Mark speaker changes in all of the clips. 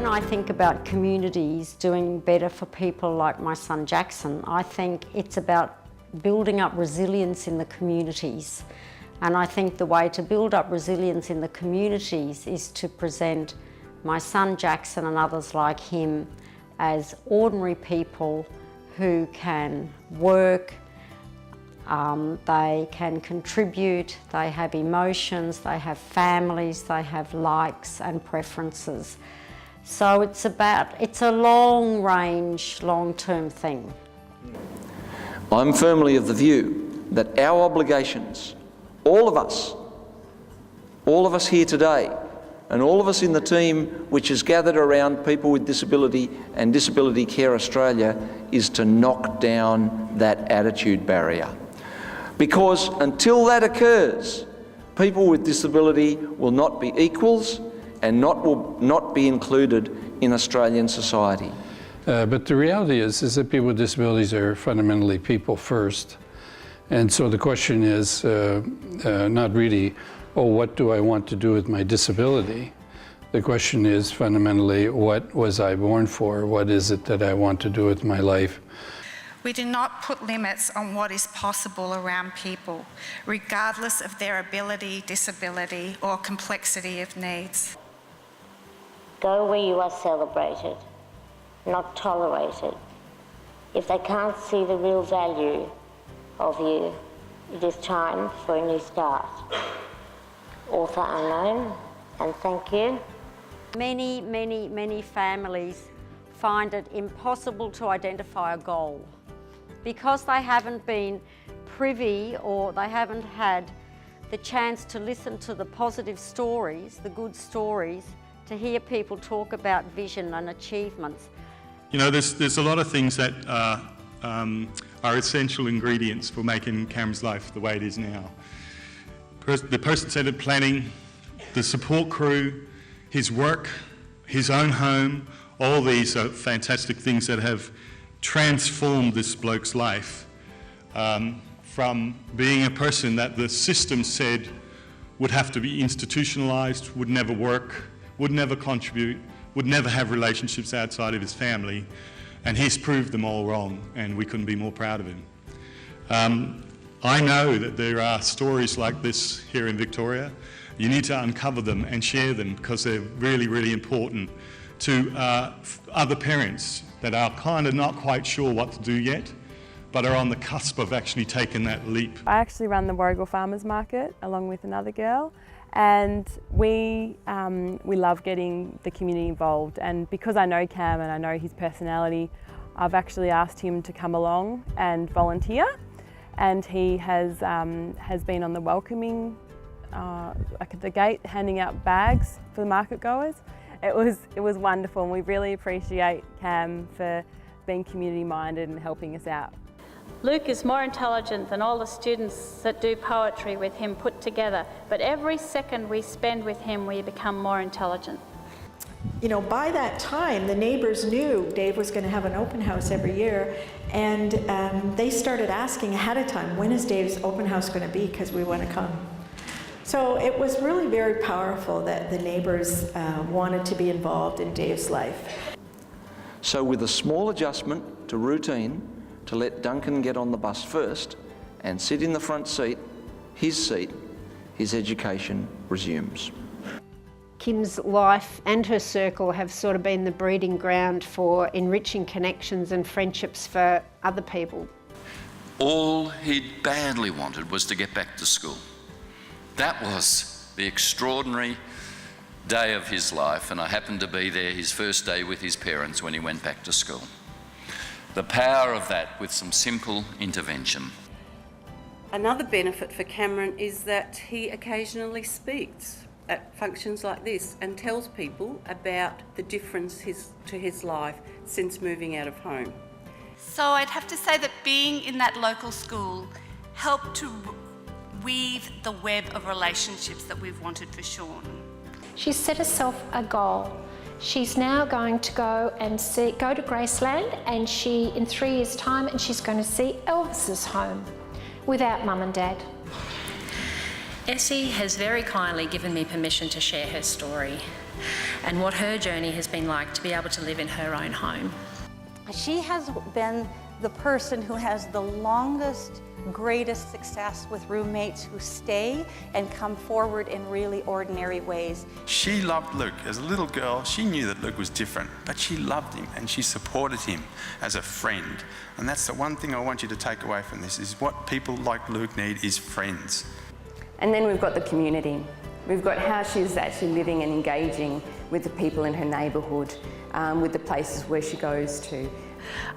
Speaker 1: when I think about communities doing better for people like my son Jackson, I think it's about building up resilience in the communities. And I think the way to build up resilience in the communities is to present my son Jackson and others like him as ordinary people who can work, they can contribute, they have emotions, they have families, they have likes and preferences. So it's a long range, long-term thing.
Speaker 2: I'm firmly of the view that our obligations, all of us here today, and all of us in the team which is gathered around people with disability and Disability Care Australia, is to knock down that attitude barrier. Because until that occurs, people with disability will not be equals and will not be included in Australian society.
Speaker 3: But the reality is that people with disabilities are fundamentally people first. And so the question is not really, oh, what do I want to do with my disability? The question is fundamentally, what was I born for? What is it that I want to do with my life?
Speaker 4: We do not put limits on what is possible around people, regardless of their ability, disability, or complexity of needs.
Speaker 5: Go where you are celebrated, not tolerated. If they can't see the real value of you, it is time for a new start. Author unknown, and thank you. Many families find it impossible to identify a goal because they haven't been privy or they haven't had the chance to listen to the positive stories, the good stories, to hear people talk about vision and achievements.
Speaker 6: You know, there's a lot of things that are essential ingredients for making Cam's life the way it is now. The person-centred planning, the support crew, his work, his own home, all these are fantastic things that have transformed this bloke's life from being a person that the system said would have to be institutionalised, would never work, would never contribute, would never have relationships outside of his family, and he's proved them all wrong, and we couldn't be more proud of him. I know that there are stories like this here in Victoria. You need to uncover them and share them because they're really, really important to other parents that are kind of not quite sure what to do yet, but are on the cusp of actually taking that leap.
Speaker 7: I actually run the Warragul Farmers Market along with another girl, and we love getting the community involved. And because I know Cam and I know his personality, I've actually asked him to come along and volunteer. And he has been on the welcoming, at the gate, handing out bags for the market goers. It was wonderful, and we really appreciate Cam for being community minded and helping us out.
Speaker 8: Luke is more intelligent than all the students that do poetry with him put together, but every second we spend with him, we become more intelligent.
Speaker 9: You know, by that time, the neighbours knew Dave was going to have an open house every year, and they started asking ahead of time, when is Dave's open house going to be, because we want to come. So it was really very powerful that the neighbours wanted to be involved in Dave's life.
Speaker 2: So with a small adjustment to routine, to let Duncan get on the bus first and sit in the front seat, his education resumes.
Speaker 10: Kim's life and her circle have sort of been the breeding ground for enriching connections and friendships for other people.
Speaker 11: All he'd badly wanted was to get back to school. That was the extraordinary day of his life, and I happened to be there his first day with his parents when he went back to school. The power of that with some simple intervention.
Speaker 12: Another benefit for Cameron is that he occasionally speaks at functions like this and tells people about the difference to his life since moving out of home.
Speaker 4: So I'd have to say that being in that local school helped to weave the web of relationships that we've wanted for Sean.
Speaker 13: She's set herself a goal. She's now going to go to Graceland, and in 3 years' time, and she's going to see Elvis's home without Mum and Dad.
Speaker 14: Essie has very kindly given me permission to share her story. and what her journey has been like to be able to live in her own home.
Speaker 15: She has been the person who has the longest, greatest success with roommates who stay and come forward in really ordinary ways.
Speaker 16: She loved Luke. As a little girl, she knew that Luke was different, but she loved him and she supported him as a friend. And that's the one thing I want you to take away from this, is what people like Luke need is friends.
Speaker 17: And then we've got the community. We've got how she's actually living and engaging with the people in her neighbourhood, with the places where she goes to.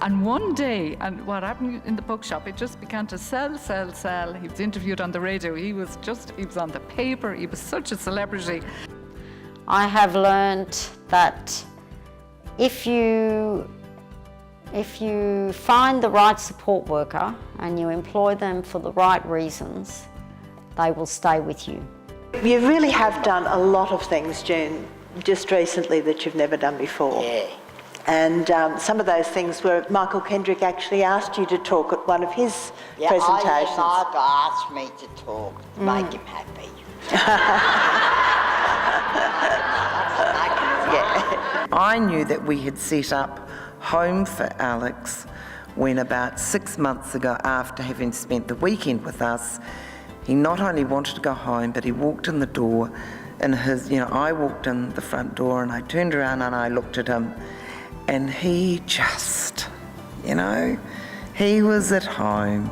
Speaker 18: And one day, and what happened in the bookshop, it just began to sell. He was interviewed on the radio, he was on the paper, he was such a celebrity.
Speaker 5: I have learned that if you find the right support worker and you employ them for the right reasons, they will stay with you.
Speaker 19: You really have done a lot of things, June, just recently that you've never done before.
Speaker 20: Yeah.
Speaker 19: And some of those things were, Michael Kendrick actually asked you to talk at one of his presentations.
Speaker 20: Michael asked me to talk, to make him happy.
Speaker 19: Yeah.
Speaker 21: I knew that we had set up Home for Alex when about 6 months ago, after having spent the weekend with us, he not only wanted to go home, but he walked in the door and I walked in the front door and I turned around and I looked at him. And he just, he was at home.